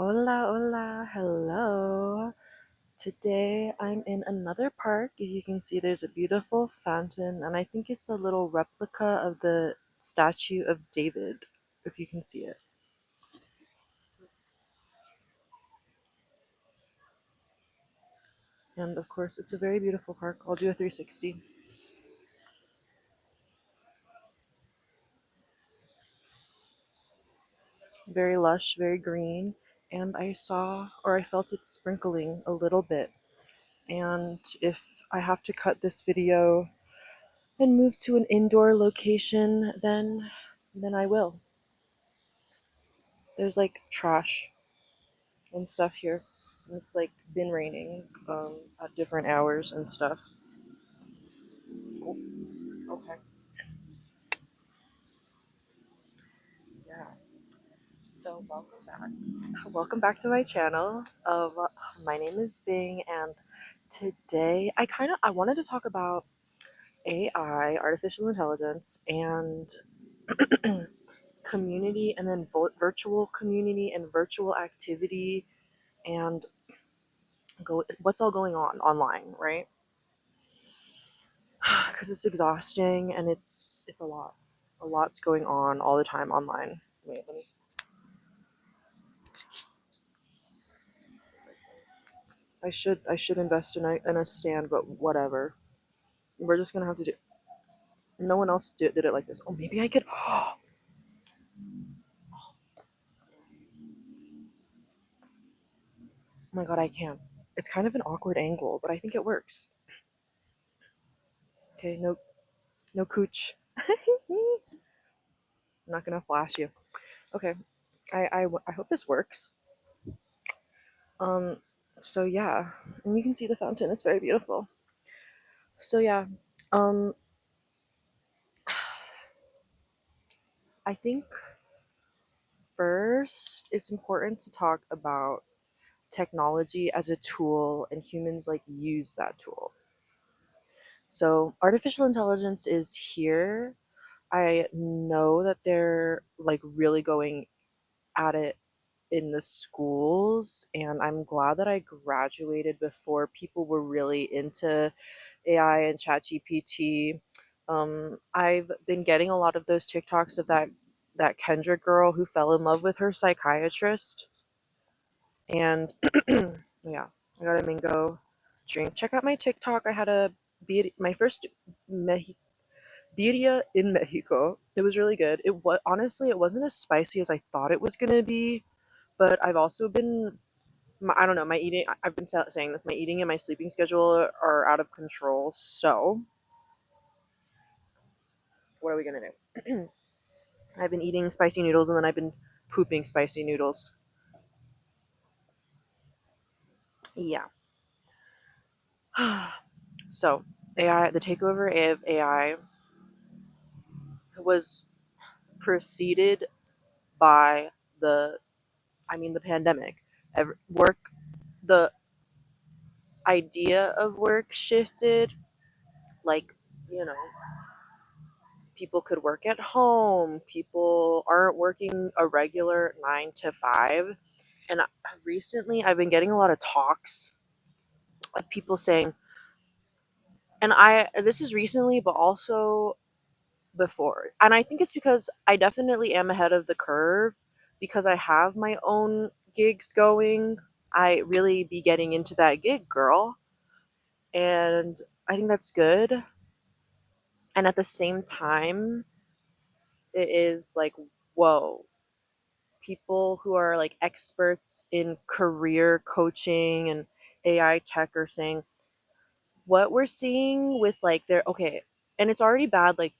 Hola, hola, hello. Today I'm in another park. As you can see, there's a beautiful fountain, and I think it's a little replica of the statue of David, if you can see it. And of course, it's a very beautiful park. I'll do a 360. Very lush, very green. And I saw, or I felt it sprinkling a little bit. And if I have to cut this video and move to an indoor location, then I will. There's like trash and stuff here. And it's like been raining at different hours and stuff. Oh, okay. Yeah. So welcome back. Welcome back to my channel. My name is Bing, and today I wanted to talk about AI, artificial intelligence, and community, and then virtual community and virtual activity, and go what's all going on online, right? Because it's exhausting and it's a lot. A lot's going on all the time online. Wait, let me. I should invest in a stand, but whatever. We're just gonna have to do. No one else did it like this. Oh, maybe I could. Oh my god, I can. It's kind of an awkward angle, but I think it works. Okay, no, no cooch. I'm not gonna flash you. Okay, I hope this works. Um, so yeah, and you can see the fountain. It's very beautiful. So yeah, um, I think first it's important to talk about technology as a tool and humans like use that tool. So artificial intelligence is here. I know that they're like really going at it in the schools, and I'm glad that I graduated before people were really into AI and ChatGPT. I've been getting a lot of those TikToks of that Kendrick girl who fell in love with her psychiatrist, and yeah, I got a mango drink. Check out my TikTok. I had my first Mexican birria in Mexico. It was really good. It was honestly, it wasn't as spicy as I thought it was gonna be, but I've also been, I don't know, my eating. I've been saying this. My eating and my sleeping schedule are out of control. So what are we gonna do? I've been eating spicy noodles, and then I've been pooping spicy noodles. Yeah. So AI, the takeover of AI was preceded by the, I mean, the pandemic. Work, the idea of work shifted. Like, you know, people could work at home. People aren't working a regular 9 to 5. And recently, I've been getting a lot of talks of people saying, and this is recently, but also before. And I think it's because I definitely am ahead of the curve because I have my own gigs going. I really be getting into that gig, girl. And I think that's good. And at the same time, it is like, whoa, people who are like experts in career coaching and AI tech are saying what we're seeing with like their, okay, and it's already bad. Like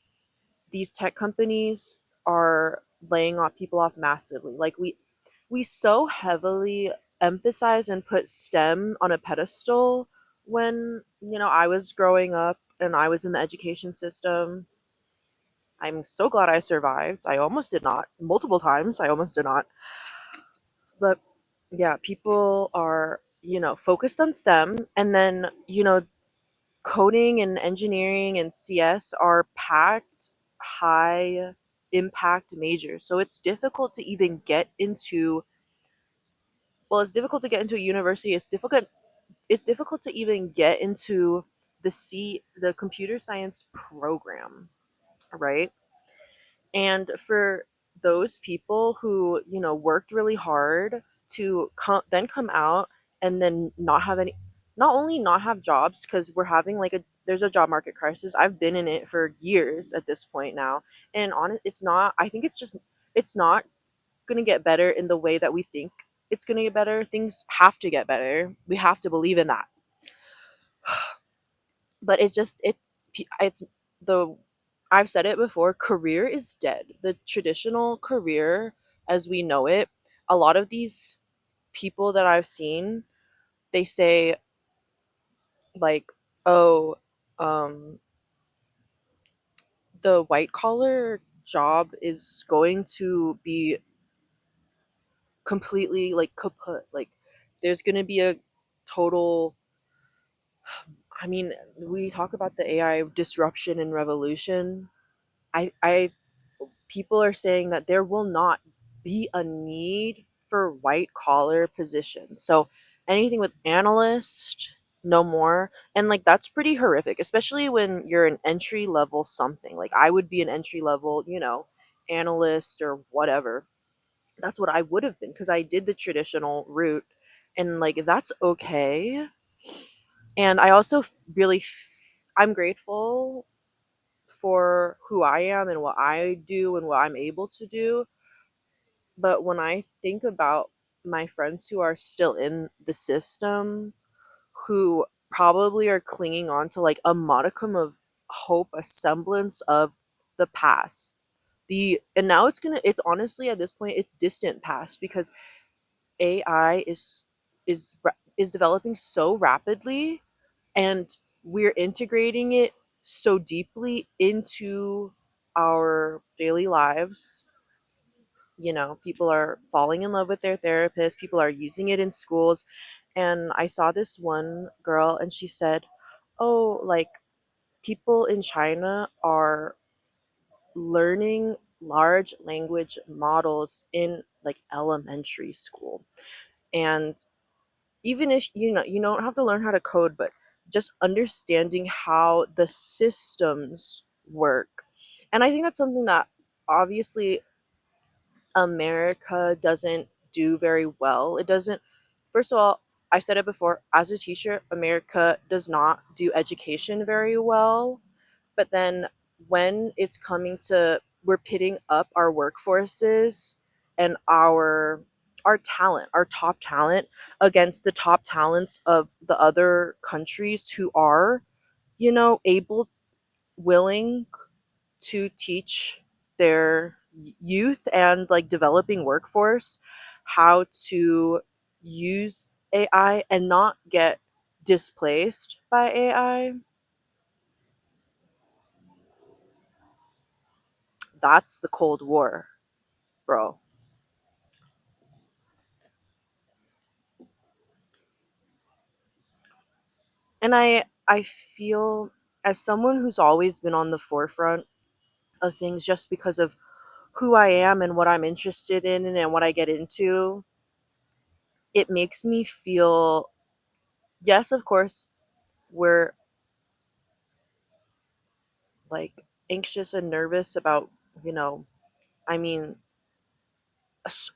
these tech companies are laying off people off massively. Like we so heavily emphasize and put STEM on a pedestal when, I was growing up and I was in the education system. I'm so glad I survived. I almost did not. Multiple times I almost did not. But yeah, people are, focused on STEM, and then, coding and engineering and CS are packed high impact majors. So it's difficult to even get into well, it's difficult to get into a university. It's difficult to even get into the computer science program, right? And for those people who, worked really hard to come out and then not have any, not only not have jobs, because we're having like there's a job market crisis. I've been in it for years at this point now. And it's not, I think it's not going to get better in the way that we think it's going to get better. Things have to get better. We have to believe in that. But it's the I've said it before, career is dead. The traditional career as we know it, a lot of these people that I've seen, they say like, oh, um the white collar job is going to be completely like kaput. Like there's going to be a total, I mean, we talk about the AI disruption and revolution. I People are saying that there will not be a need for white collar positions. So anything with analyst, no more. And like that's pretty horrific, especially when you're an entry level something. Like I would be an entry level, analyst or whatever. That's what I would have been because I did the traditional route, and like that's okay. And I also I'm grateful for who I am and what I do and what I'm able to do. But when I think about my friends who are still in the system, who probably are clinging on to like a modicum of hope, a semblance of the past. And now it's honestly at this point it's distant past because AI is developing so rapidly, and we're integrating it so deeply into our daily lives. People are falling in love with their therapist, people are using it in schools. And I saw this one girl and she said, oh, like people in China are learning large language models in like elementary school. And even if you don't have to learn how to code, but just understanding how the systems work. And I think that's something that obviously America doesn't do very well. It doesn't, first of all, I've said it before, as a teacher, America does not do education very well. But then when it's coming to, we're pitting up our workforces and our talent, our top talent against the top talents of the other countries who are, able, willing to teach their youth and like developing workforce how to use AI and not get displaced by AI. That's the Cold War, bro. And I feel, as someone who's always been on the forefront of things just because of who I am and what I'm interested in and what I get into, it makes me feel, yes, of course, we're like anxious and nervous about, you know, I mean,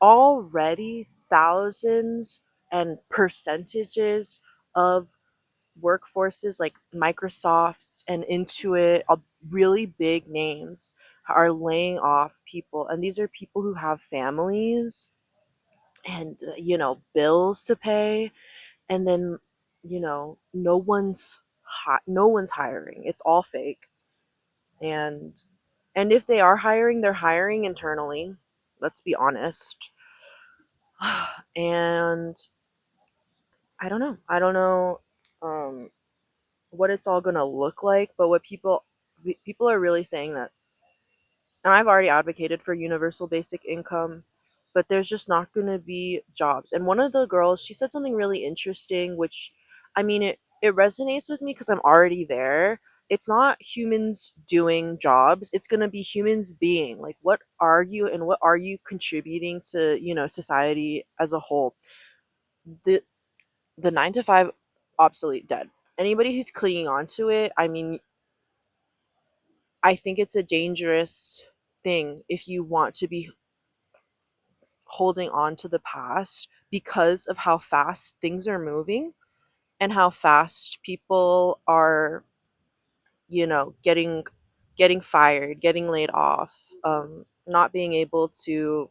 already thousands and percentages of workforces like Microsoft and Intuit, really big names, are laying off people. And these are people who have families and, bills to pay. And then, no one's hiring. It's all fake. And if they are hiring, they're hiring internally. Let's be honest. And I don't know um, what it's all gonna look like, but what people are really saying that, and I've already advocated for universal basic income, but there's just not gonna be jobs. And one of the girls, she said something really interesting, which, I mean, it resonates with me because I'm already there. It's not humans doing jobs, it's gonna be humans being. Like, what are you contributing to, society as a whole? the the 9 to 5, obsolete, dead. Anybody who's clinging on to it, I mean, I think it's a dangerous thing if you want to be holding on to the past because of how fast things are moving and how fast people are, getting fired, getting laid off, not being able to,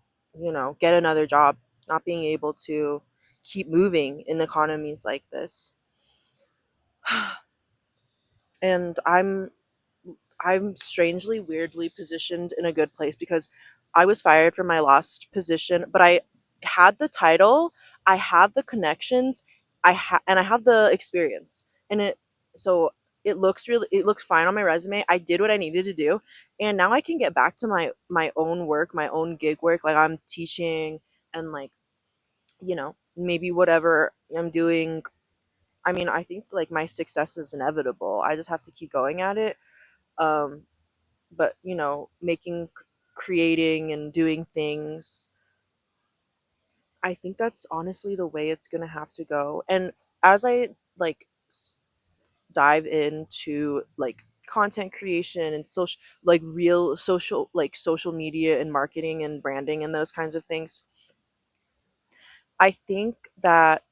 get another job, not being able to keep moving in economies like this. And I'm strangely, weirdly positioned in a good place because I was fired from my last position, but I had the title, I have the connections, and I have the experience. And it looks fine on my resume. I did what I needed to do, and now I can get back to my own work, my own gig work, like I'm teaching and like, maybe whatever I'm doing. I mean, I think like my success is inevitable. I just have to keep going at it. Um but creating and doing things, I think that's honestly the way it's gonna have to go. And as I like dive into like content creation and social, like real social, like social media and marketing and branding and those kinds of things, I think that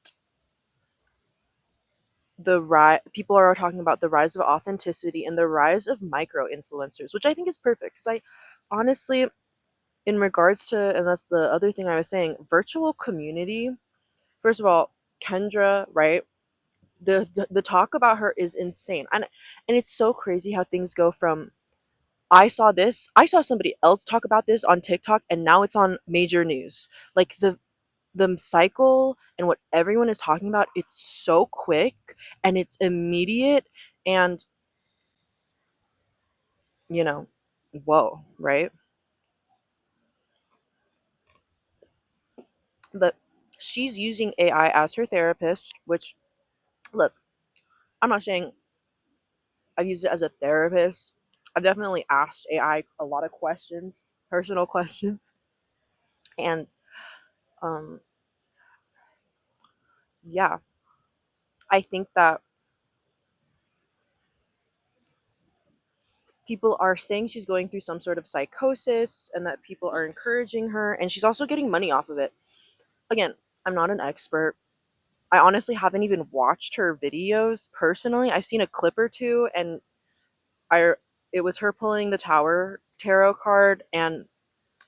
people are talking about the rise of authenticity and the rise of micro influencers, which I think is perfect because I honestly, in regards to, and that's the other thing I was saying, virtual community. First of all, Kendra, right? The talk about her is insane, and it's so crazy how things go from I saw somebody else talk about this on TikTok, and now it's on major news. Like the cycle and what everyone is talking about, it's so quick and it's immediate, and you know, whoa, right? But she's using AI as her therapist, which, look, I'm not saying I've used it as a therapist. I've definitely asked AI a lot of questions, personal questions, and um, yeah, I think that people are saying she's going through some sort of psychosis, and that people are encouraging her, and she's also getting money off of it. Again, I'm not an expert. I honestly haven't even watched her videos personally. I've seen a clip or two, and I it was her pulling the Tower Tarot card, and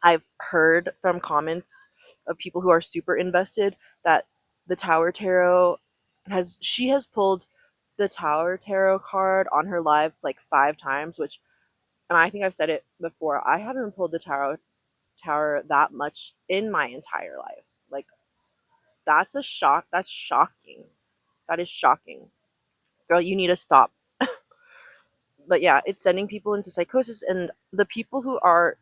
I've heard from comments of people who are super invested that the Tower Tarot she has pulled the Tower Tarot card on her live like 5 times, which, and I think I've said it before, I haven't pulled the Tower that much in my entire life. Like, that's a shock. That's shocking. That is shocking. Girl, you need to stop. But yeah, it's sending people into psychosis, and the people who are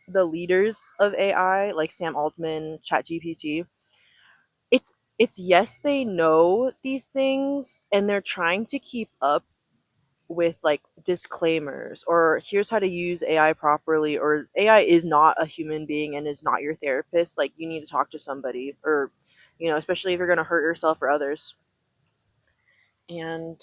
the leaders of AI, like Sam Altman, ChatGPT, it's yes, they know these things and they're trying to keep up with like disclaimers, or here's how to use AI properly, or AI is not a human being and is not your therapist. Like, you need to talk to somebody, or especially if you're going to hurt yourself or others. And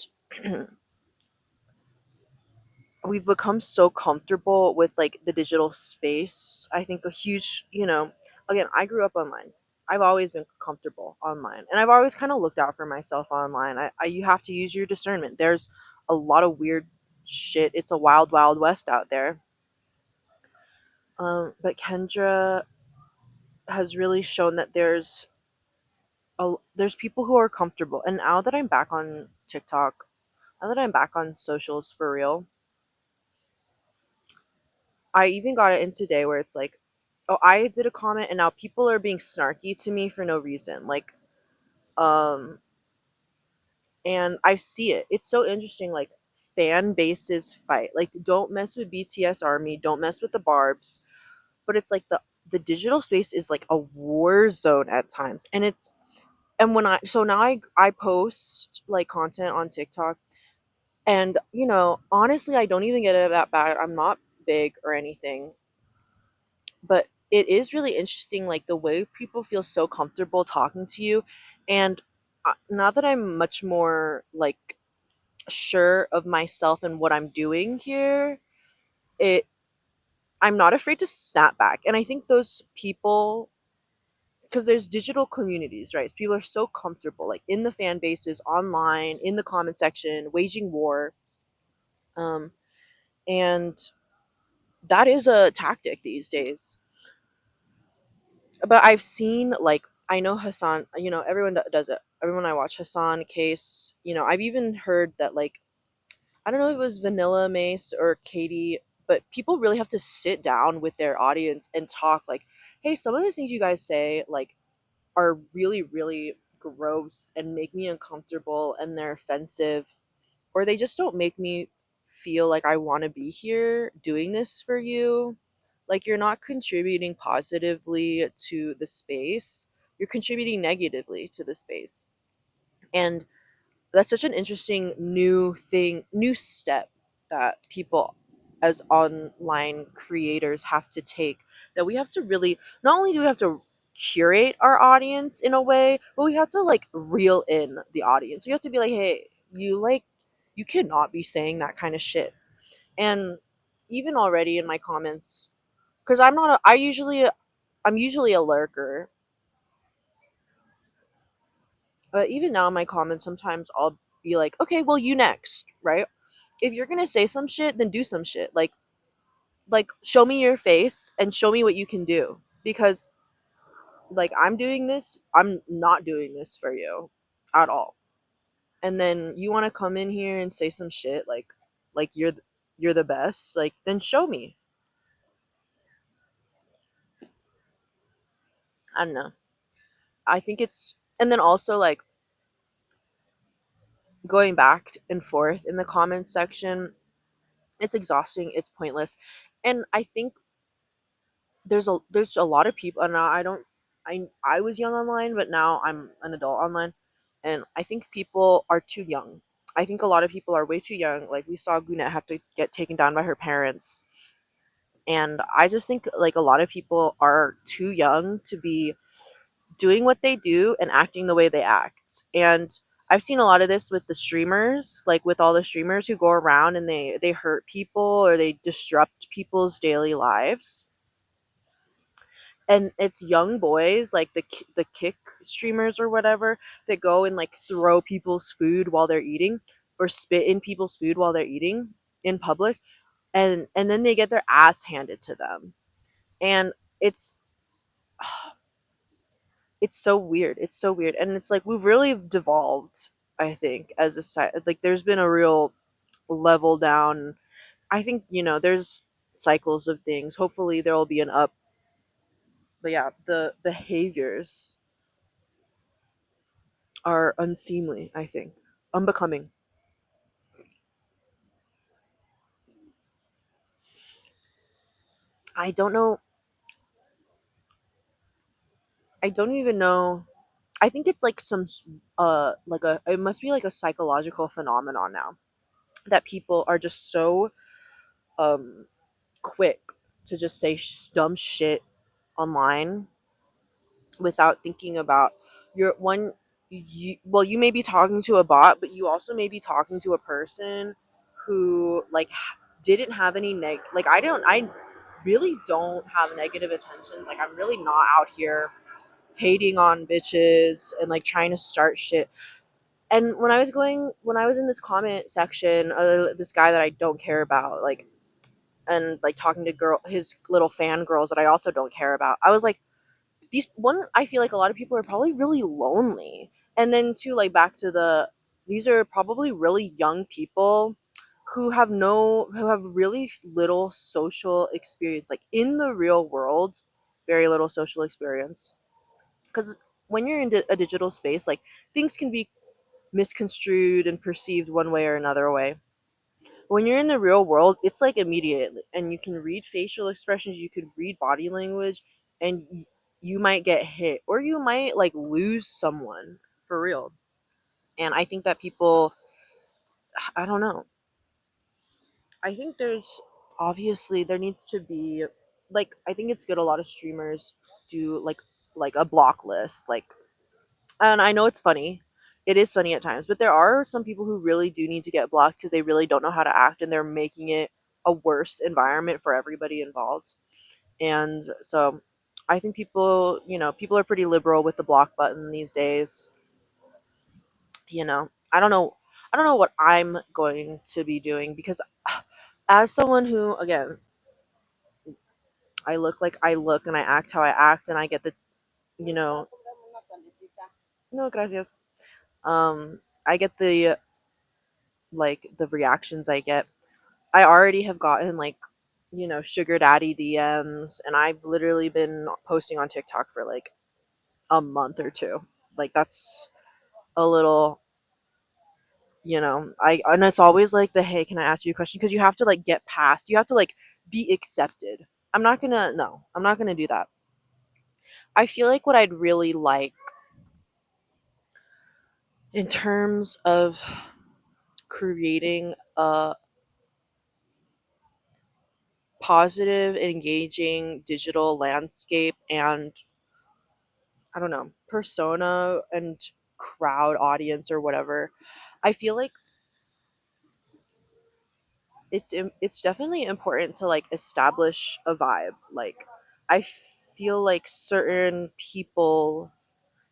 we've become so comfortable with like the digital space. I think a huge, again, I grew up online. I've always been comfortable online, and I've always kind of looked out for myself online. You have to use your discernment. There's a lot of weird shit. It's a wild, wild west out there. But Kendra has really shown that there's people who are comfortable. And now that I'm back on TikTok, now that I'm back on socials for real, I even got it in today where it's like, oh, I did a comment and now people are being snarky to me for no reason. Like, um, and I see it. It's so interesting. Like, fan bases fight. Like, don't mess with BTS Army. Don't mess with the Barbs. But it's like the digital space is like a war zone at times, and when I post like content on TikTok, and honestly, I don't even get it that bad. I'm not big or anything, but it is really interesting, like the way people feel so comfortable talking to you, And now that I'm much more like sure of myself and what I'm doing here, it I'm not afraid to snap back. And I think those people, because there's digital communities, right? So people are so comfortable, like in the fan bases, online, in the comment section, waging war. Um, and that is a tactic these days. But I've seen, like, I know Hassan, everyone does it. Everyone I watch, Hassan, Case, I've even heard that, like, I don't know if it was Vanilla Mace or Katie, but people really have to sit down with their audience and talk, like, hey, some of the things you guys say, like, are really, really gross and make me uncomfortable and they're offensive, or they just don't make me feel like I want to be here doing this for you. Like, you're not contributing positively to the space, you're contributing negatively to the space. And that's such an interesting new thing, new step that people as online creators have to take, that we have to really, not only do we have to curate our audience in a way, but we have to like reel in the audience. You have to be like, hey, you cannot be saying that kind of shit. And even already in my comments, because I'm usually a lurker, but even now in my comments sometimes I'll be like, okay, well, you next, right? If you're gonna say some shit, then do some shit. Like show me your face and show me what you can do. Because like I'm doing this, I'm not doing this for you at all. And then you want to come in here and say some shit like you're the best, like then show me. I don't know. I think it's, and then also like going back and forth in the comments section, it's exhausting, it's pointless. And I think there's a lot of people, and I don't I was young online, but now I'm an adult online, and I think people are too young. I think a lot of people are way too young. Like we saw Guna have to get taken down by her parents, and I just think like a lot of people are too young to be doing what they do and acting the way they act. And I've seen a lot of this with the streamers, like with all the streamers who go around and they hurt people or they disrupt people's daily lives. And it's young boys like the kick streamers or whatever that go and like throw people's food while they're eating or spit in people's food while they're eating in public, and then they get their ass handed to them. And it's it's so weird, it's so weird. And it's like we've really devolved, I think, as a like there's been a real level down. I think there's cycles of things, hopefully there will be an up. But yeah, the behaviors are unseemly, I think. Unbecoming. I don't know. I don't even know. I think it's like like it must be like a psychological phenomenon now that people are just so um quick to just say dumb shit online without thinking about your one. You may be talking to a bot, but you also may be talking to a person who like didn't have any like I really don't have negative intentions. Like I'm really not out here hating on bitches and like trying to start shit. And when I was in this comment section, this guy that I don't care about, like, and like talking to his little fan girls that I also don't care about, I was like, I feel like a lot of people are probably really lonely. And then to like back to these are probably really young people who have really little social experience, like in the real world, very little social experience. Because when you're in a digital space, like things can be misconstrued and perceived one way or another way. When you're in the real world, it's like immediate, and you can read facial expressions, you could read body language, and you might get hit or you might like lose someone for real. And I think that people, I don't know. I think there's obviously there needs to be, like, I think it's good a lot of streamers do like a block list, like And I know it's funny. It is funny at times, but there are some people who really do need to get blocked because they really don't know how to act and they're making it a worse environment for everybody involved. And so I think people, people are pretty liberal with the block button these days. I don't know. I don't know what I'm going to be doing because as someone who, again, I look like I look and I act how I act and I get the, you know, no, gracias. I get the, like, the reactions I get. I already have gotten, like, sugar daddy DMs, and I've literally been posting on TikTok for like a month or two. Like, that's a little, and it's always like the, hey, can I ask you a question? Because you have to like get past, you have to like be accepted. I'm not gonna do that. I feel like what I'd really like in terms of creating a positive, engaging digital landscape and, I don't know, persona and crowd audience or whatever. I feel like it's definitely important to like establish a vibe. Like, I feel like certain people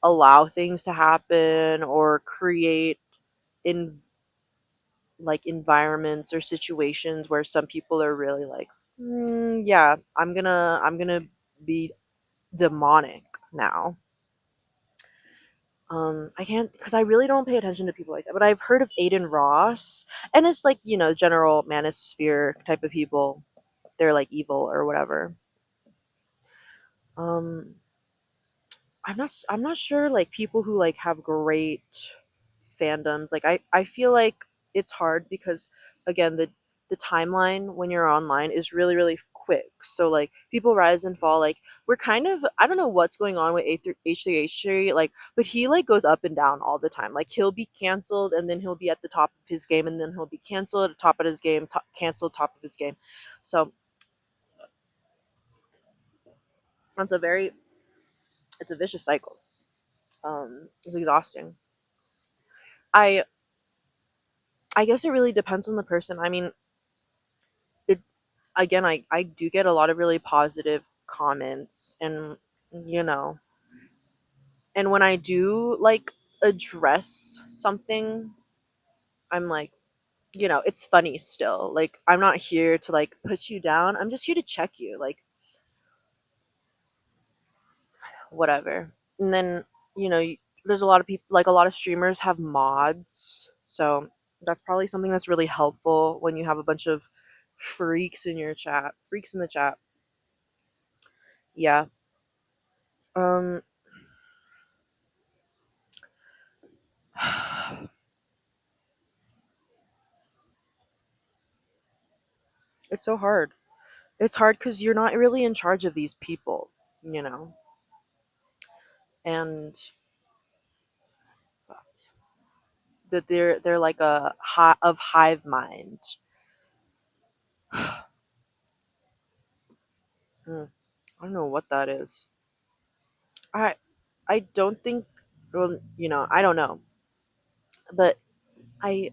allow things to happen or create in like environments or situations where some people are really like, yeah, I'm gonna be demonic now. I can't, because I really don't pay attention to people like that. But I've heard of Aiden Ross, and it's like, general manosphere type of people. They're like evil or whatever. Um, I'm not sure, like, people who like have great fandoms. Like, I feel like it's hard because, again, the timeline when you're online is really really quick. So like people rise and fall. Like, we're kind of, I don't know what's going on with H3H3, like, but he like goes up and down all the time. Like, he'll be canceled and then he'll be at the top of his game and then he'll be canceled at the top of his game, canceled top of his game. So it's a very it's a vicious cycle. It's exhausting. I I guess it really depends on the person. I mean, it again, I do get a lot of really positive comments, and you know, and when I do like address something, I'm like, it's funny still. Like, I'm not here to like put you down. I'm just here to check you. Like, whatever. And then, there's a lot of people, like a lot of streamers have mods. So that's probably something that's really helpful when you have a bunch of freaks in the chat. Yeah. Um, it's so hard. It's hard because you're not really in charge of these people, you know, and that they're like a of hive mind. Hmm, I don't know what that is. I I don't think. Well, I don't know, but I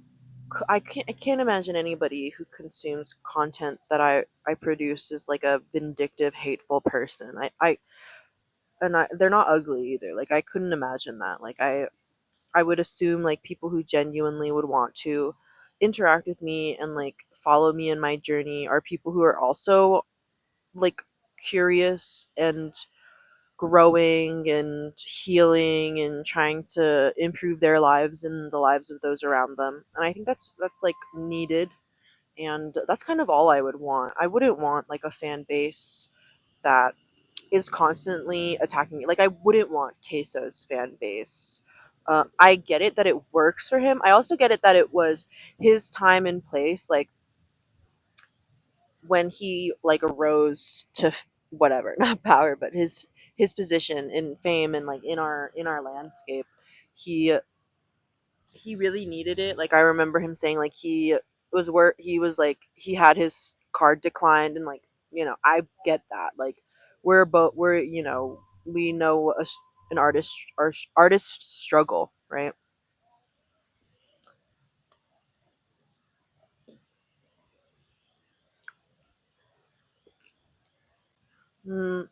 I can't imagine anybody who consumes content that I produce is like a vindictive, hateful person. They're not ugly either. Like, I couldn't imagine that. Like, I would assume like people who genuinely would want to interact with me and like follow me in my journey are people who are also like curious and growing and healing and trying to improve their lives and the lives of those around them. And I think that's like needed, and that's kind of all I would want. I wouldn't want like a fan base that is constantly attacking me. Like, I wouldn't want Queso's fan base. I get it that it works for him. I also get it that it was his time and place. Like, when he like arose to whatever, not power, but his position in fame and like in our landscape, he he really needed it. Like, I remember him saying like he was like he had his card declined, and like, I get that. Like, we're we know an artist struggle, right? Mm,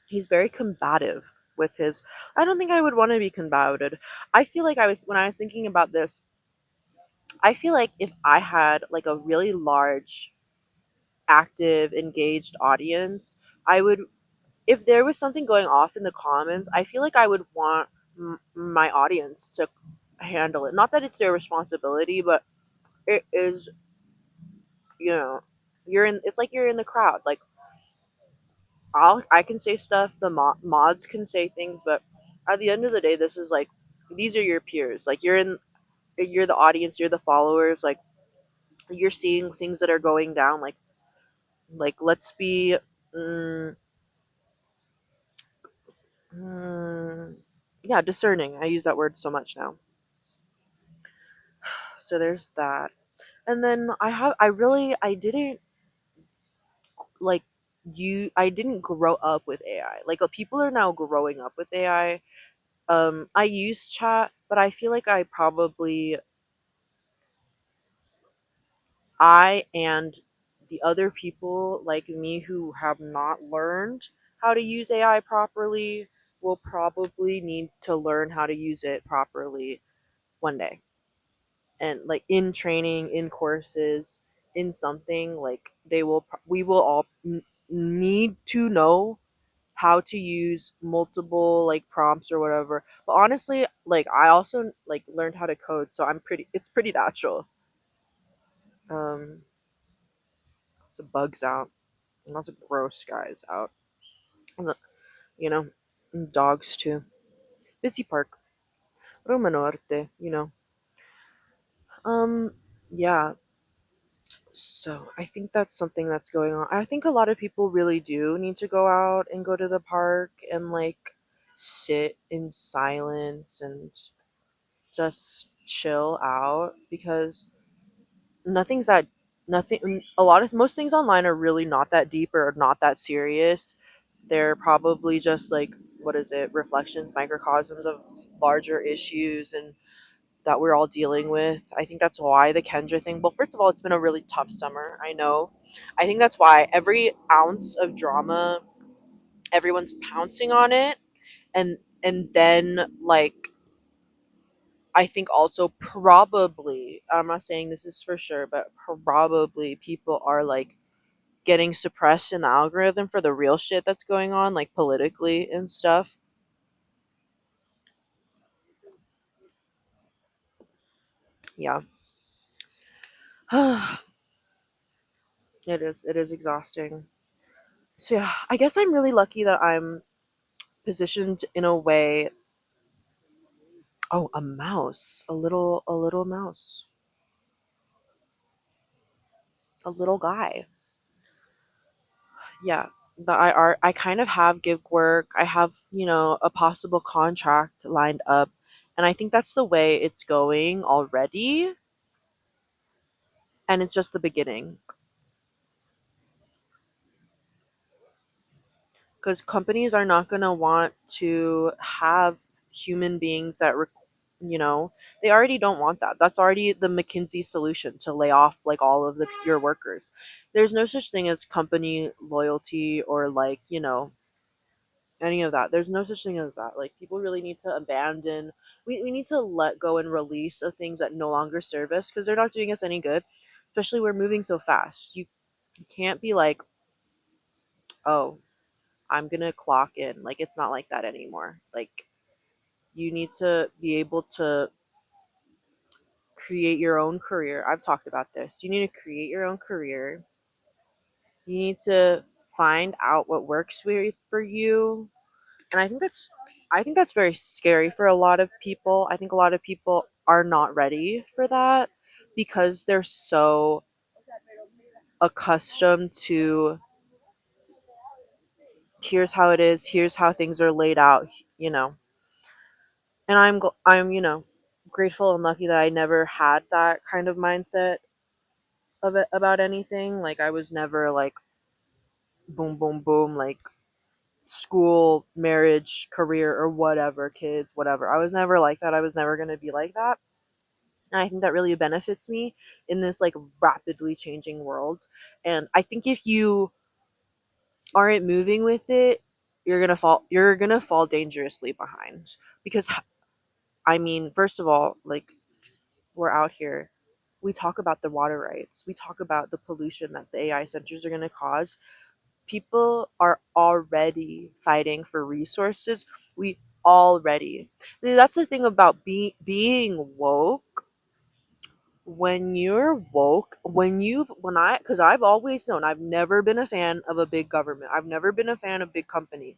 he's very combative with his. I don't think I would want to be combated. I feel like I was when I was thinking about this. I feel like if I had like a really large, active, engaged audience, I would. If there was something going off in the comments, I feel like I would want my audience to handle it. Not that it's their responsibility, but it is. You know, you're in. It's like you're in the crowd. Like I can say stuff. The mods can say things, but at the end of the day, this is like these are your peers. Like you're the audience. You're the followers. Like you're seeing things that are going down. Like let's be. Mm, mm, yeah, discerning. I use that word so much now. So there's that. And then I didn't like I didn't grow up with AI. Like people are now growing up with AI. I use chat, but I feel like I and the other people like me who have not learned how to use AI properly will probably need to learn how to use it properly one day. And like in training, in courses, in something like we will all need to know how to use multiple like prompts or whatever. But honestly, like I also like learned how to code, so it's pretty natural. Um the bugs out. And lots of gross guys out. And you know, and dogs too. Busy Park. Roma Norte, you know. Um yeah, so I think that's something that's going on. I think a lot of people really do need to go out and go to the park and like sit in silence and just chill out because nothing's that nothing a lot of most things online are really not that deep or not that serious. They're probably just like what is it, reflections, microcosms of larger issues and that we're all dealing with. I think that's why the Kendra thing. Well, first of all, it's been a really tough summer. I know. I think that's why every ounce of drama, everyone's pouncing on it, and then like I think also probably I'm not saying this is for sure, but probably people are like getting suppressed in the algorithm for the real shit that's going on, like politically and stuff. Yeah, It is exhausting. So yeah, I guess I'm really lucky that I'm positioned in a way. Oh, a mouse, a little mouse, a little guy. Yeah, that I kind of have gig work. I have a possible contract lined up, and I think that's the way it's going already, and it's just the beginning. Because companies are not going to want to have human beings you know they already don't want that. That's already the McKinsey solution, to lay off like all of your workers. There's no such thing as company loyalty or like any of that. There's no such thing as that. Like people really need to abandon, we need to let go and release of things that no longer serve us because they're not doing us any good. Especially we're moving so fast. You can't be like, oh, I'm gonna clock in. Like it's not like that anymore. Like you need to be able to create your own career. I've talked about this. You need to create your own career. You need to find out what works for you. And I think that's very scary for a lot of people. I think a lot of people are not ready for that because they're so accustomed to here's how it is, here's how things are laid out, you know. And I'm grateful and lucky that I never had that kind of mindset of it about anything. Like I was never like boom boom boom like school, marriage, career, or whatever, kids, whatever. I was never like that. I was never going to be like that. And I think that really benefits me in this like rapidly changing world. And I think if you aren't moving with it, you're going to fall dangerously behind. Because I mean, first of all, like, we're out here, we talk about the water rights, we talk about the pollution that the AI centers are going to cause. People are already fighting for resources. We already, that's the thing about being woke. When you're woke, when I because I've always known, I've never been a fan of a big government, I've never been a fan of big company.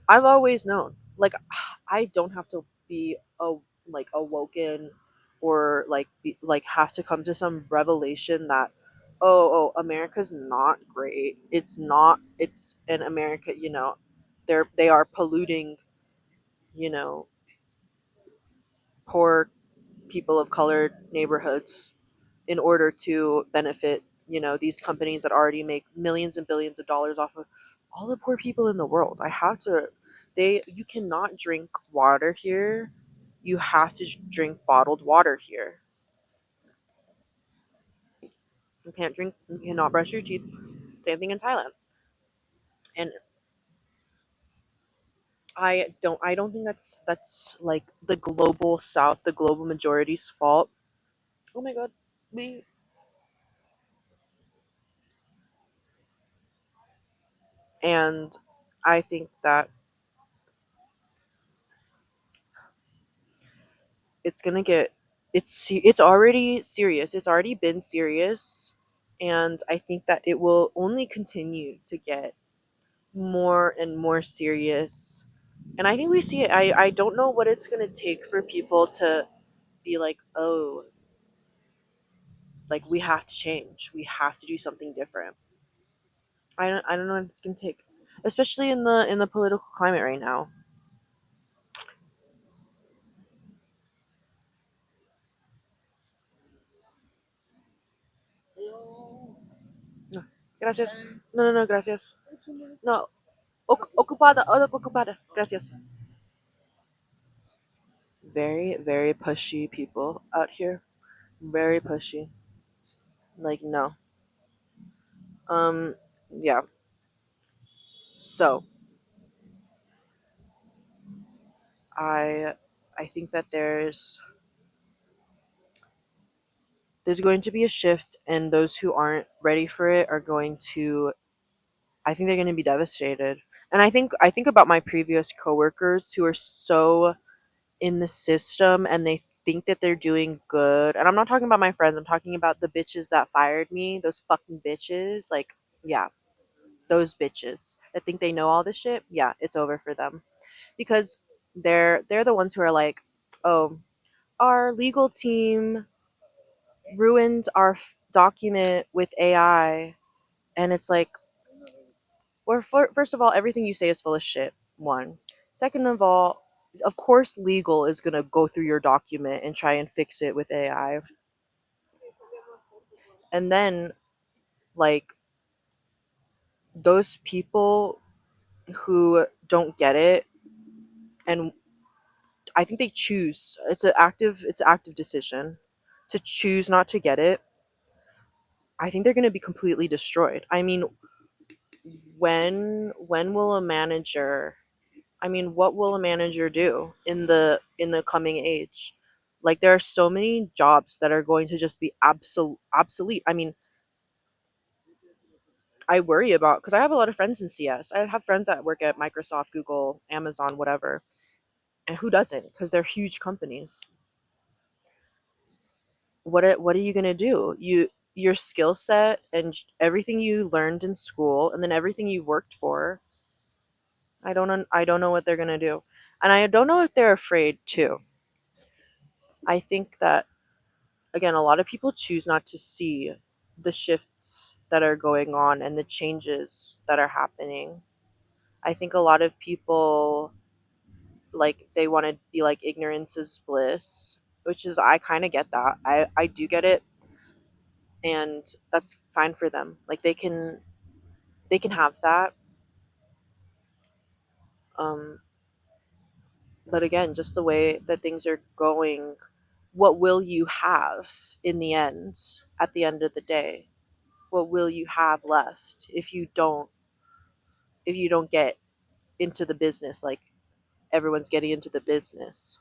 I've always known, like, I don't have to be awoken, or like have to come to some revelation that, America's not great. It's not. It's in America. They are polluting. You know, poor people of colored neighborhoods in order to benefit, these companies that already make millions and billions of dollars off of all the poor people in the world. I have to they You cannot drink water here. You have to drink bottled water here. You cannot brush your teeth. Same thing in Thailand. And I don't think that's like the global south, the global majority's fault. Oh my god. We and I think that it's gonna get it's already serious. It's already been serious, and I think that it will only continue to get more and more serious. And I think we see it. I don't know what it's gonna take for people to be like, oh, like, we have to change. We have to do something different. I don't know what it's gonna take, especially in the political climate right now. No, gracias. No, no, no, gracias. No, ocupada, ocupada. Gracias. Very, very pushy people out here. Very pushy. Like, no. Yeah. So I I think that there's going to be a shift, and those who aren't ready for it are going to, I think they're going to be devastated. And I think about my previous coworkers who are so in the system, and they think that they're doing good. And I'm not talking about my friends, I'm talking about the bitches that fired me, those fucking bitches. Like, yeah, those bitches that think they know all this shit. Yeah, it's over for them, because they're the ones who are like, oh, our legal team ruined our document with AI. And it's like, well, first of all, everything you say is full of shit. One. Second of all, of course, legal is gonna go through your document and try and fix it with AI. And then, like, those people who don't get it, and I think they choose. It's an active decision to choose not to get it. I think they're gonna be completely destroyed. I mean, when will a manager I mean, what will a manager do in the coming age? Like, there are so many jobs that are going to just be obsolete. I mean, I worry about, because I have a lot of friends in CS. I have friends that work at Microsoft, Google, Amazon, whatever. And who doesn't? Because they're huge companies. What are you going to do? Your skill set and everything you learned in school, and then everything you've worked for, I don't know what they're going to do. And I don't know if they're afraid too. I think that, again, a lot of people choose not to see the shifts that are going on and the changes that are happening. I think a lot of people, like, they want to be like, ignorance is bliss, which is, I kind of get that. I do get it, and that's fine for them. Like, they can have that. Um, but again, just the way that things are going, what will you have in the end, at the end of the day? What will you have left if you don't get into the business like everyone's getting into the business?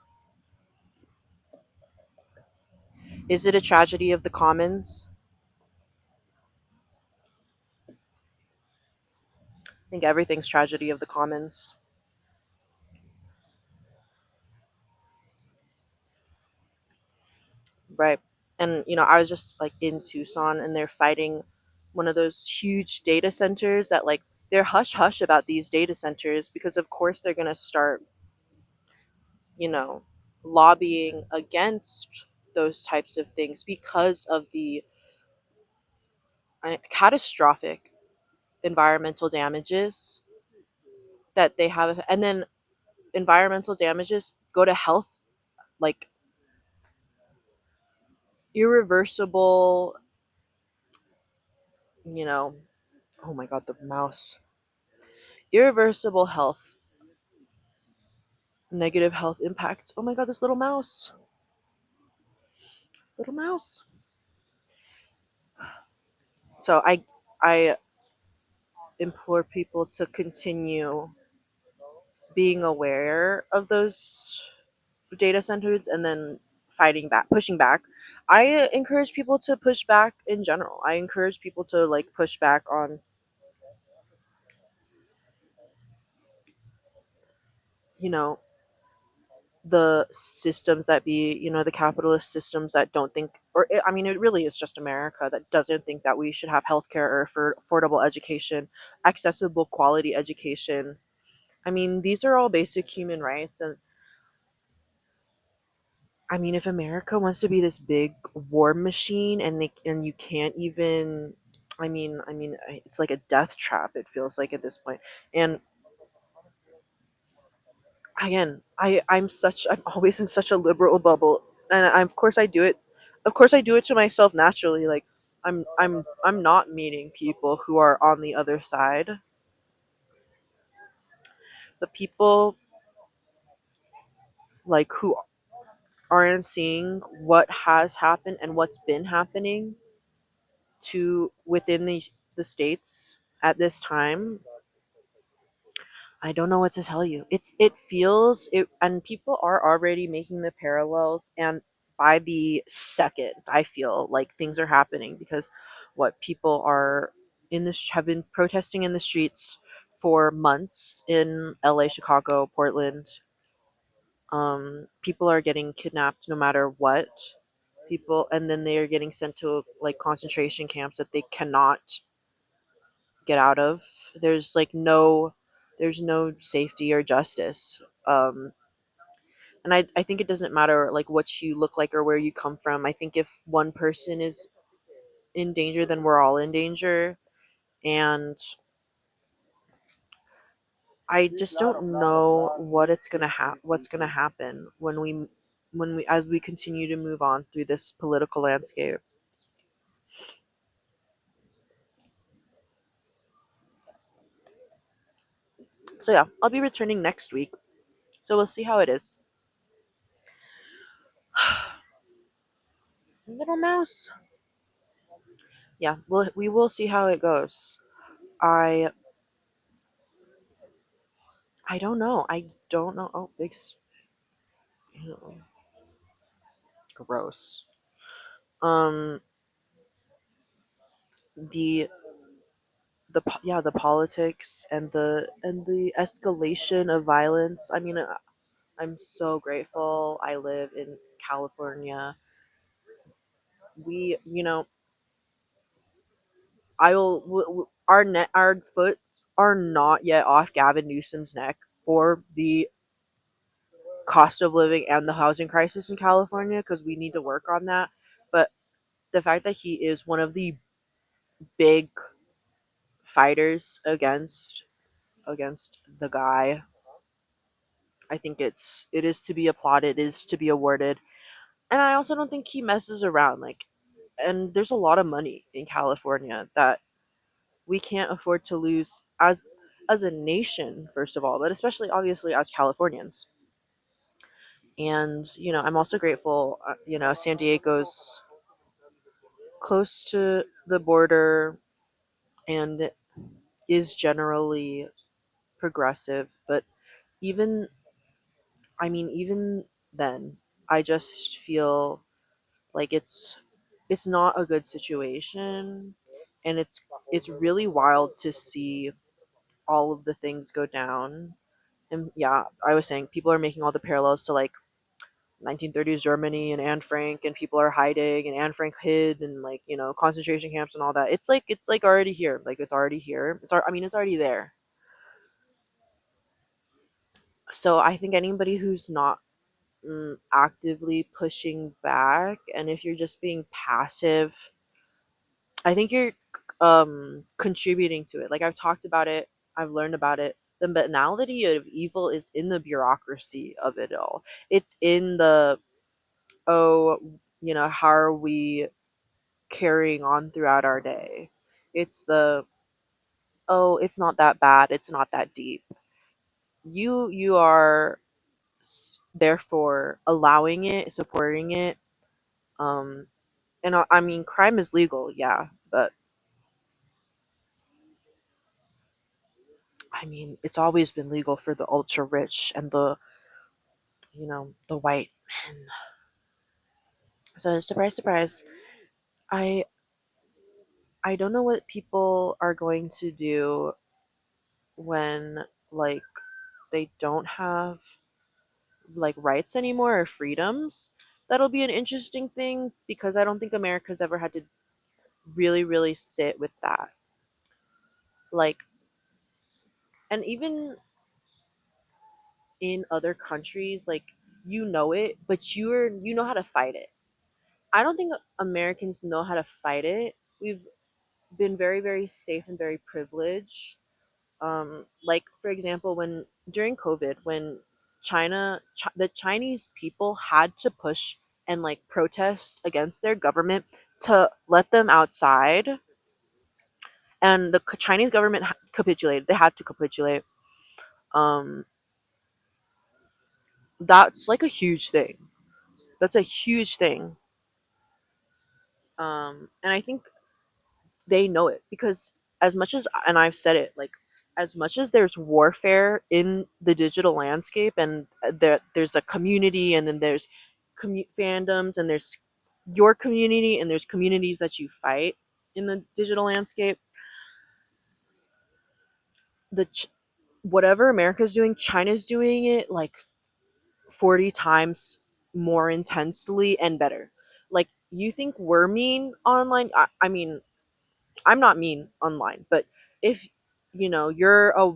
Is it a tragedy of the commons? I think everything's tragedy of the commons. Right. And I was just like in Tucson and they're fighting one of those huge data centers that like they're hush hush about these data centers because of course they're going to start, you know, lobbying against those types of things because of the catastrophic environmental damages that they have. And then environmental damages go to health, like irreversible, you know, oh my god, the mouse. Irreversible health, negative health impacts. Oh my god, this little mouse. Little mouse. So I implore people to continue being aware of those data centers and then fighting back, pushing back. I encourage people to push back in general. I encourage people to like push back on, you know, the systems that be, the capitalist systems that don't think, or I mean, it really is just America that doesn't think that we should have healthcare or for affordable education, accessible quality education. I mean, these are all basic human rights. And I mean, if America wants to be this big war machine and you can't even, it's like a death trap. It feels like at this point. And again, I'm always in such a liberal bubble, and of course I do it. Of course, I do it to myself naturally. Like I'm not meeting people who are on the other side. The people like who aren't seeing what has happened and what's been happening to within the states at this time. I don't know what to tell you. It feels it, and people are already making the parallels, and by the second I feel like things are happening because what people are in this have been protesting in the streets for months in LA, Chicago, Portland. People are getting kidnapped no matter what. People, and then they are getting sent to like concentration camps that they cannot get out of. There's no safety or justice. And I think it doesn't matter like what you look like or where you come from. I think if one person is in danger, then we're all in danger. And I just don't know what's gonna happen when we as we continue to move on through this political landscape. So yeah, I'll be returning next week. So we'll see how it is. Little mouse. Yeah, we will see how it goes. I I don't know. I don't know. Oh, ew, gross. Um, the yeah, the politics and the escalation of violence. I mean, I'm so grateful. I live in California. We, I will. Our foot are not yet off Gavin Newsom's neck for the cost of living and the housing crisis in California because we need to work on that. But the fact that he is one of the big fighters against the guy, I think it is to be applauded, it is to be awarded. And I also don't think he messes around, like, and there's a lot of money in California that we can't afford to lose as a nation, first of all, but especially obviously as Californians. And I'm also grateful. San Diego's close to the border and is generally progressive, but even even then, I just feel like it's not a good situation, and it's really wild to see all of the things go down. And yeah, I was saying people are making all the parallels to like 1930s Germany and Anne Frank, and people are hiding, and Anne Frank hid, and like concentration camps and all that. It's like already here. Like it's already here. It's already there. So I think anybody who's not actively pushing back, and if you're just being passive, I think you're contributing to it. Like I've talked about it, I've learned about it. The banality of evil is in the bureaucracy of it all. It's in the, oh, how are we carrying on throughout our day? It's the, oh, it's not that bad, it's not that deep. You are therefore allowing it, supporting it. Um and crime is legal, yeah, but it's always been legal for the ultra rich and the white men. So surprise, surprise. I I don't know what people are going to do when like they don't have like rights anymore or freedoms. That'll be an interesting thing because I don't think America's ever had to really, really sit with that. Like, and even in other countries, like it, but you know how to fight it. I don't think Americans know how to fight it. We've been very, very safe and very privileged. Like for example, when during COVID, when the Chinese people had to push and like protest against their government to let them outside, and the Chinese government capitulated. They had to capitulate. Um, that's like a huge thing. That's a huge thing. And I think they know it because as much as, and I've said it, like as much as there's warfare in the digital landscape, and there's a community, and then there's fandoms, and there's your community, and there's communities that you fight in the digital landscape. the Whatever America's doing, China's doing it like 40 times more intensely and better. Like, you think we're mean online? I'm not mean online, but if you're a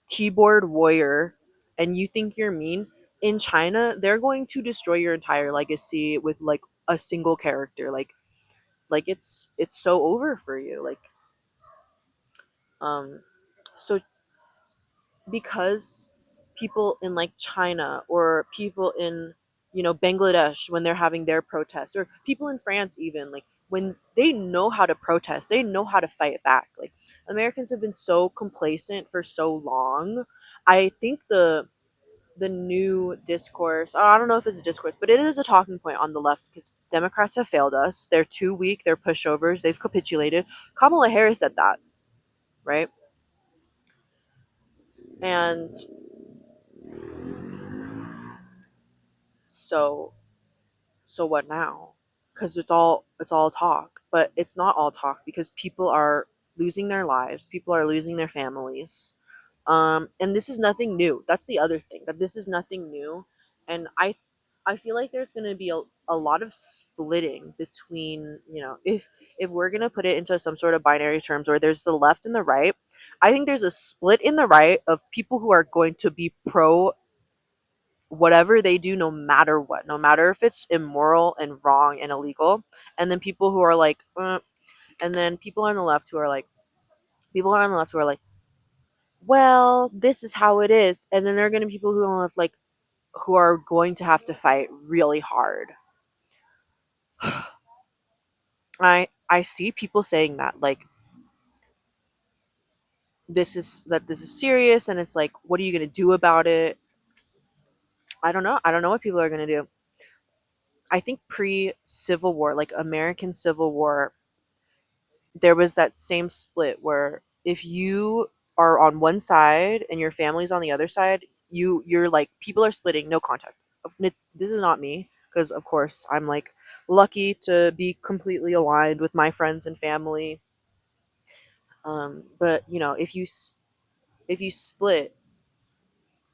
keyboard warrior and you think you're mean, in China they're going to destroy your entire legacy with like a single character. Like it's so over for you. Like um so because people in like China, or people in Bangladesh, when they're having their protests, or people in France, even like when they know how to protest, they know how to fight back. Like, Americans have been so complacent for so long. I think the new discourse, I don't know if it's a discourse, but it is a talking point on the left, because Democrats have failed us. They're too weak, they're pushovers, they've capitulated. Kamala Harris said that, right? And so so what now? Because it's all talk, but it's not all talk, because people are losing their lives, people are losing their families. And this is nothing new. That's the other thing, that this is nothing new. And I feel like there's going to be a lot of splitting between, if we're going to put it into some sort of binary terms where there's the left and the right. I think there's a split in the right of people who are going to be pro whatever they do, no matter what, no matter if it's immoral and wrong and illegal. And then people who are like, and then people on the left who are like, well, this is how it is. And then there are going to be people who on the left, like, who are going to have to fight really hard. I see people saying that, like, this is serious, and it's like, what are you going to do about it? I don't know what people are going to do. I think pre Civil War, like American Civil War, there was that same split where if you are on one side and your family's on the other side, you're like, people are splitting, no contact. This is not me, because of course I'm like lucky to be completely aligned with my friends and family. But if you split,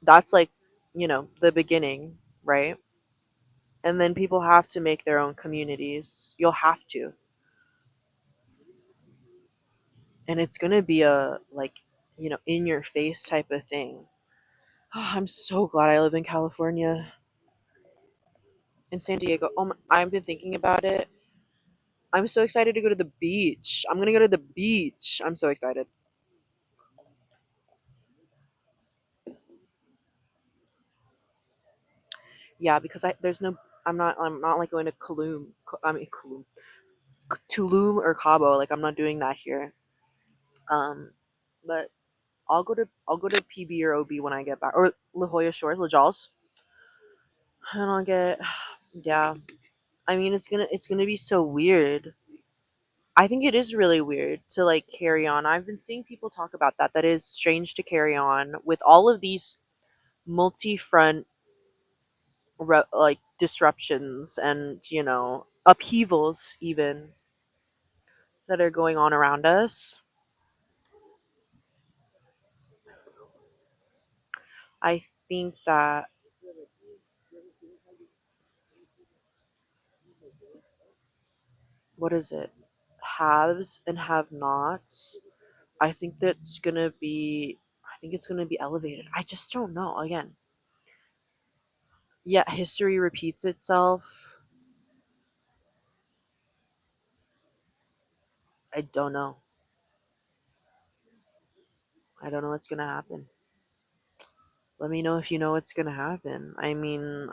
that's like, the beginning, right? And then people have to make their own communities. You'll have to, and it's gonna be a like, in your face type of thing. I'm so glad I live in California, in San Diego. I've been thinking about it. I'm so excited to go to the beach. I'm gonna go to the beach. I'm so excited. Yeah, because I'm not like going to Tulum or Cabo. Like, I'm not doing that here. Um, but I'll go to PB or OB when I get back, or La Jolla Shores, La Jaws, and I'll get yeah. I mean, it's gonna be so weird. I think it is really weird to like carry on. I've been seeing people talk about that. That is strange to carry on with all of these multi-front like disruptions and upheavals even that are going on around us. I think that, what is it? Haves and have-nots. I think that's gonna be. I think it's gonna be elevated. I just don't know. Again, yeah, history repeats itself. I don't know. I don't know what's gonna happen. Let me know if you know what's gonna happen. I mean,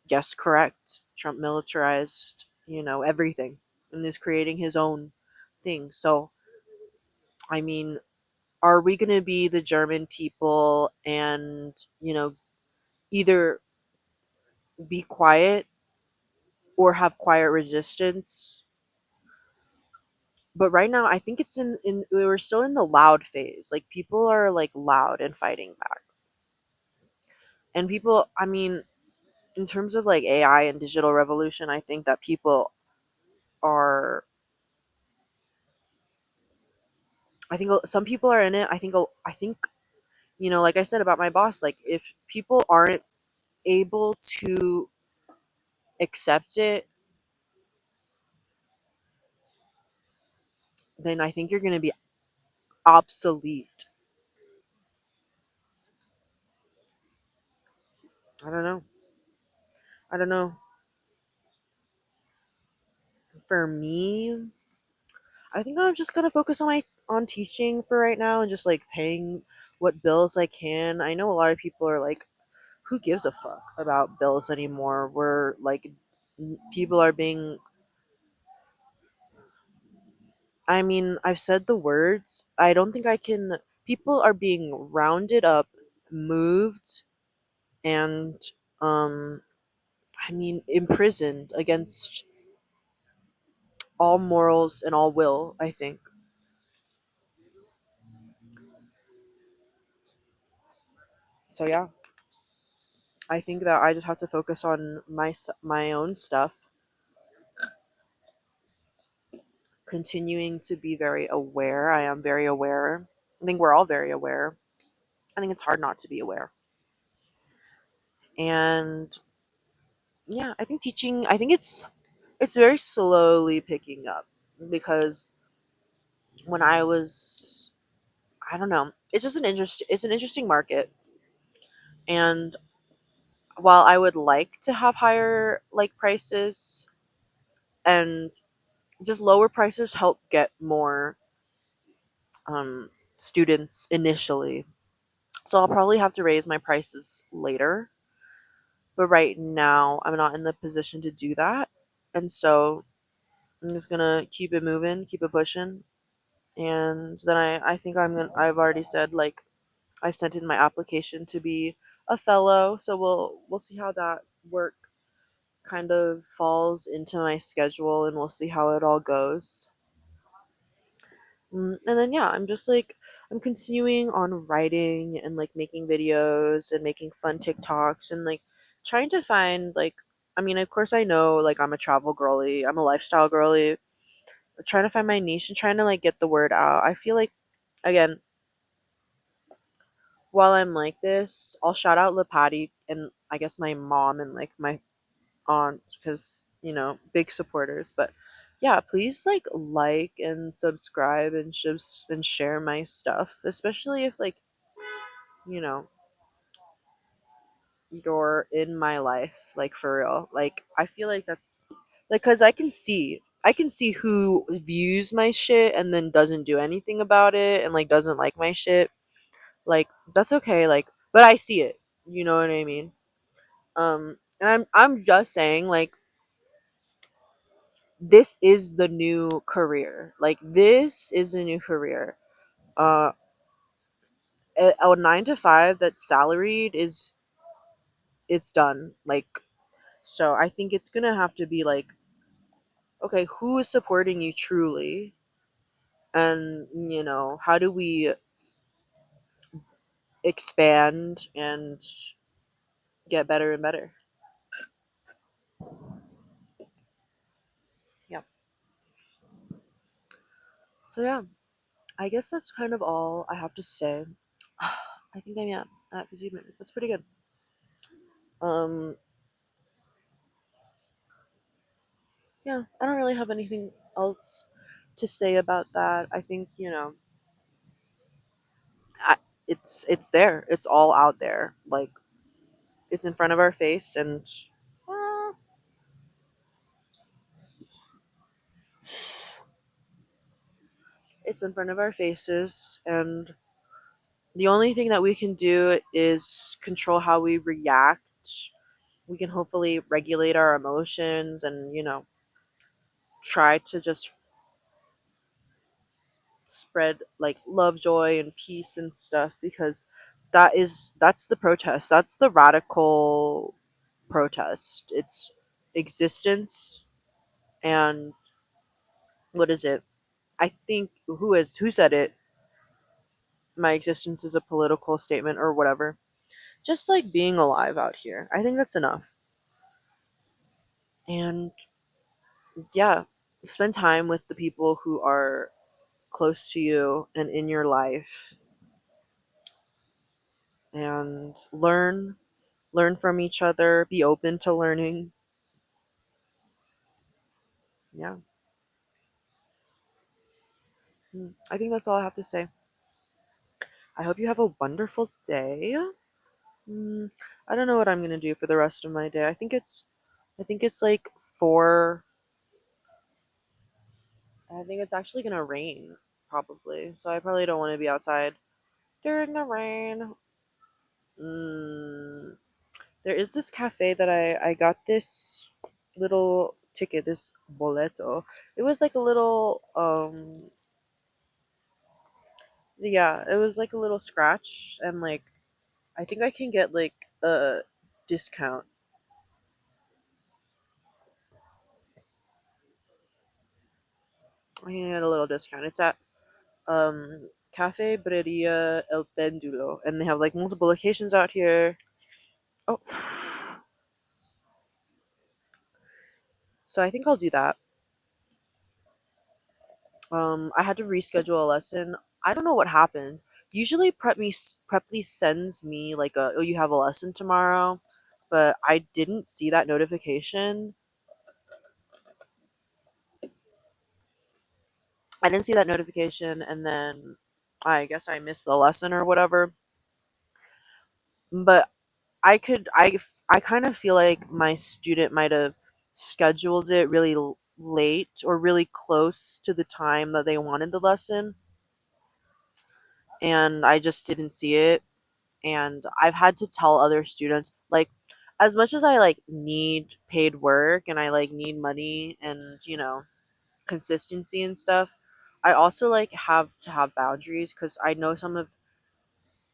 yes, correct. Trump militarized, everything, and is creating his own thing. So, I mean, are we gonna be the German people and, either be quiet or have quiet resistance? But right now, I think it's in we're still in the loud phase. Like, people are like loud and fighting back. And people, I mean, in terms of like AI and digital revolution, I think that people are. I think some people are in it. I think like I said about my boss, like if people aren't able to accept it, then I think you're going to be obsolete. I don't know. I don't know. For me, I think I'm just gonna focus on teaching for right now and just like paying what bills I can. I know a lot of people are like, who gives a fuck about bills anymore? We're like, people are being. I mean, I've said the words. I don't think I can. People are being rounded up, moved, and um, I mean, imprisoned against all morals and all will. I think so. Yeah, I think that I just have to focus on my own stuff, continuing to be very aware. I am very aware. I think we're all very aware. I think it's hard not to be aware. And yeah, I think teaching. I think it's very slowly picking up, because when I was, I don't know, it's an interesting market. And while I would like to have higher like prices, and just lower prices help get more students initially. So I'll probably have to raise my prices later. But right now, I'm not in the position to do that. And so I'm just gonna keep it moving, keep it pushing. And then I think I've already said like I've sent in my application to be a fellow, so we'll see how that work kind of falls into my schedule, and we'll see how it all goes. And then yeah, I'm just like I'm continuing on writing and like making videos and making fun TikToks and like trying to find like I mean, of course I know like I'm a travel girly, I'm a lifestyle girly, but trying to find my niche and trying to like get the word out. I feel like again, while I'm like this, I'll shout out Patty and I guess my mom and like my aunt because big supporters. But yeah, please like and subscribe and share my stuff, especially if like you know you're in my life, like for real. Like I feel like that's like because I can see who views my shit and then doesn't do anything about it and like doesn't like my shit. Like that's okay. Like, but I see it. You know what I mean? And I'm just saying like this is the new career. Like this is a new career. Uh, a 9 to 5 that's salaried is it's done. Like so, I think it's gonna have to be like, okay, who is supporting you truly, and how do we expand and get better and better? Yeah. So yeah, I guess that's kind of all I have to say. I think I'm at 15 minutes. That's pretty good. Um, yeah, I don't really have anything else to say about that. I think I, it's there. It's all out there. Like it's in front of our face, and uh, it's in front of our faces. And the only thing that we can do is control how we react. We can hopefully regulate our emotions, and try to just spread like love, joy, and peace and stuff because that's the protest. That's the radical protest. It's existence and what is it? I think who said it? My existence is a political statement or whatever. Just like being alive out here. I think that's enough. And yeah, spend time with the people who are close to you and in your life and learn from each other, be open to learning. Yeah. I think that's all I have to say. I hope you have a wonderful day. Mm, I don't know what I'm gonna do for the rest of my day. I think it's like 4. I think it's actually gonna rain probably, so I probably don't want to be outside during the rain. Mm, there is this cafe that I got this little ticket, this boleto. It was like a little yeah, it was like a little scratch, and like I think I can get like a discount. I can get a little discount. It's at Cafe Breria El Pendulo, and they have like multiple locations out here. Oh, so I think I'll do that. I had to reschedule a lesson. I don't know what happened. Usually, Preply sends me like oh, you have a lesson tomorrow, but I didn't see that notification. I didn't see that notification, and then I guess I missed the lesson or whatever. But I kind of feel like my student might have scheduled it really late or really close to the time that they wanted the lesson, and I just didn't see it. And I've had to tell other students like as much as I like need paid work and I like need money and consistency and stuff, I also like have to have boundaries because I know some of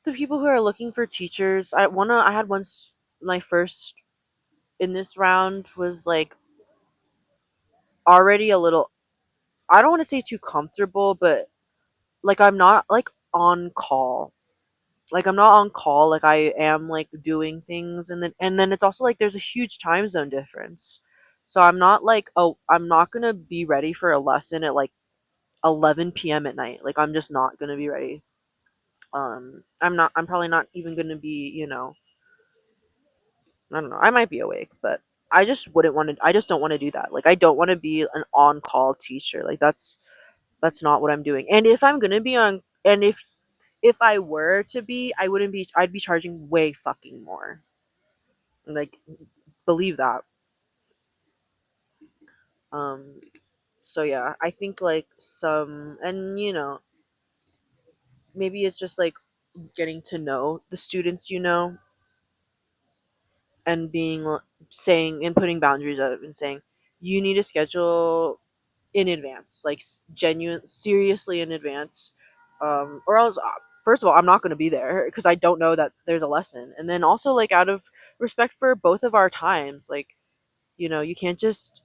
the people who are looking for teachers. I had once my first in this round was like already a little, I don't want to say too comfortable, but like I'm not like on call. Like I'm not on call like I am like doing things, and then it's also like there's a huge time zone difference. So I'm not like, oh, I'm not going to be ready for a lesson at like 11 p.m. at night. Like I'm just not going to be ready. I'm probably not even going to be, I don't know. I might be awake, but I just wouldn't want to, I just don't want to do that. Like I don't want to be an on-call teacher. Like that's not what I'm doing. And if I'm going to be on, and if I were to be, I wouldn't be, I'd be charging way fucking more. Like believe that. Um so yeah, I think like some, and maybe it's just like getting to know the students, and saying and putting boundaries up and saying you need to schedule in advance, like genuine seriously in advance, or else first of all I'm not going to be there because I don't know that there's a lesson, and then also like out of respect for both of our times, like you can't just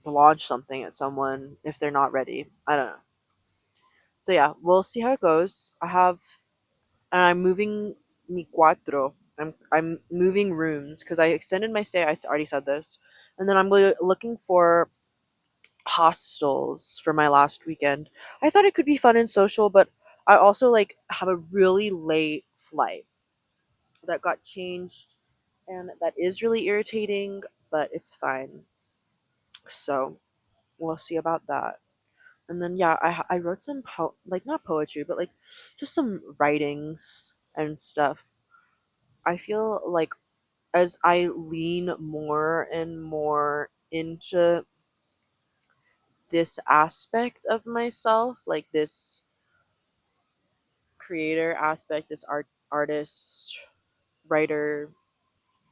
launch something at someone if they're not ready. I don't know. So yeah, we'll see how it goes. And I'm moving mi cuatro. I'm moving rooms because I extended my stay. I already said this, and then I'm looking for hostels for my last weekend. I thought it could be fun and social, but I also like have a really late flight that got changed, and that is really irritating. But it's fine. So we'll see about that. And then yeah, I wrote some like not poetry, but like just some writings and stuff. I feel like as I lean more and more into this aspect of myself, like this creator aspect, this artist, writer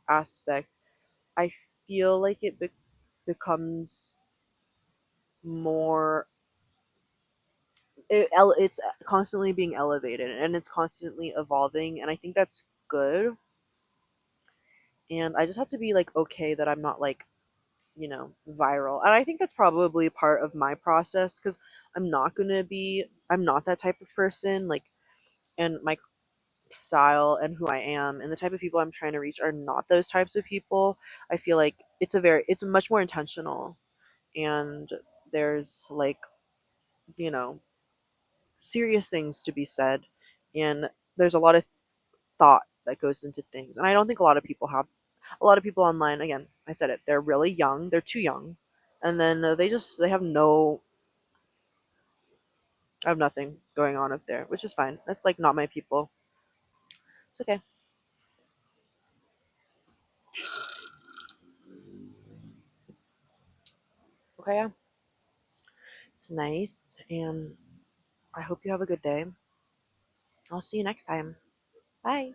aspect, I feel like it becomes more, it's constantly being elevated and it's constantly evolving, and I think that's good. And I just have to be like okay that I'm not like, viral. And I think that's probably part of my process because I'm not that type of person. Like, and my style and who I am and the type of people I'm trying to reach are not those types of people. I feel like it's much more intentional, and there's like, you know, serious things to be said, and there's a lot of thought that goes into things. And I don't think a lot of people online, again, I said it, they're really young, they're too young, and then they have have nothing going on up there, which is fine. That's like not my people. It's okay. Okay, yeah. It's nice, and I hope you have a good day. I'll see you next time. Bye.